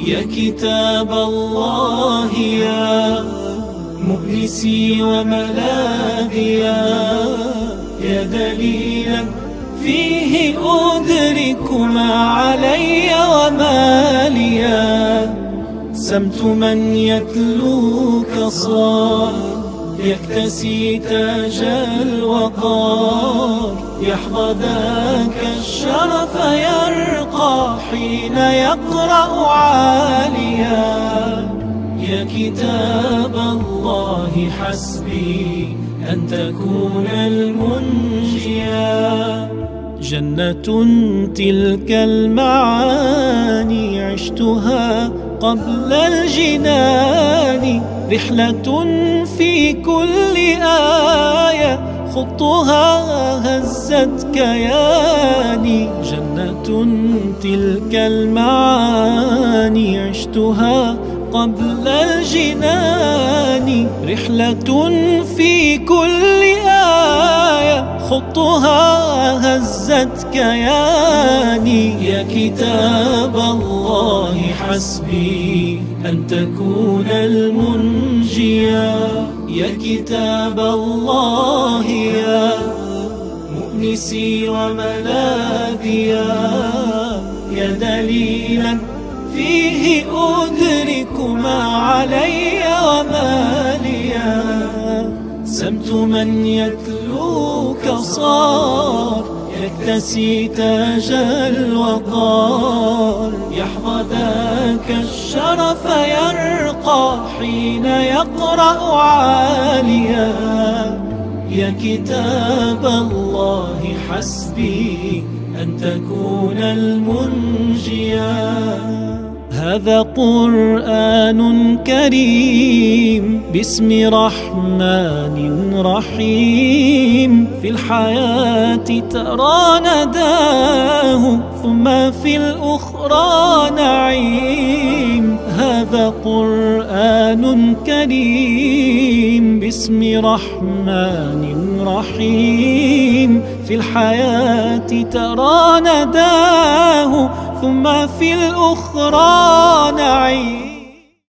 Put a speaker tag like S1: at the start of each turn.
S1: يا كتاب الله يا مؤنسي وملاذي يا دليلا فيه أدرك ما علي وما لي. سمت من يتلوك صار يكتسي تاج الوقار، يحظى ذاك الشرف يرقى حين يقرأ عاليا. يا كتاب الله حسبي أن تكون المنجيا. جنة تلك المعاني عشتها قبل الجنان، رحلة في كل آية خطها هزت كياني. جنة تلك المعاني عشتها قبل الجنان، رحلة في كل آية خطها هزت كياني. يا كتاب الله حسبي أن تكون المنجيا. يا كتاب الله يا مؤنسي وملاذي يا دليلا فيه أدرك ما علي وما لي. سمت من يتلوك صار يكتسي تاج الوقار، يحظى ذاك الشرف يرقى حين يقرأ عاليا. يا كتاب الله حسبي أن تكون المنجيا. هذا قرآن كريم باسم رحمن رحيم، في الحياة ترى نداه ثم في الأخرى نعيم. هذا قرآن كريم باسم رحمن رحيم، في الحياة ترى نداه ثم في الأخرى نعيم.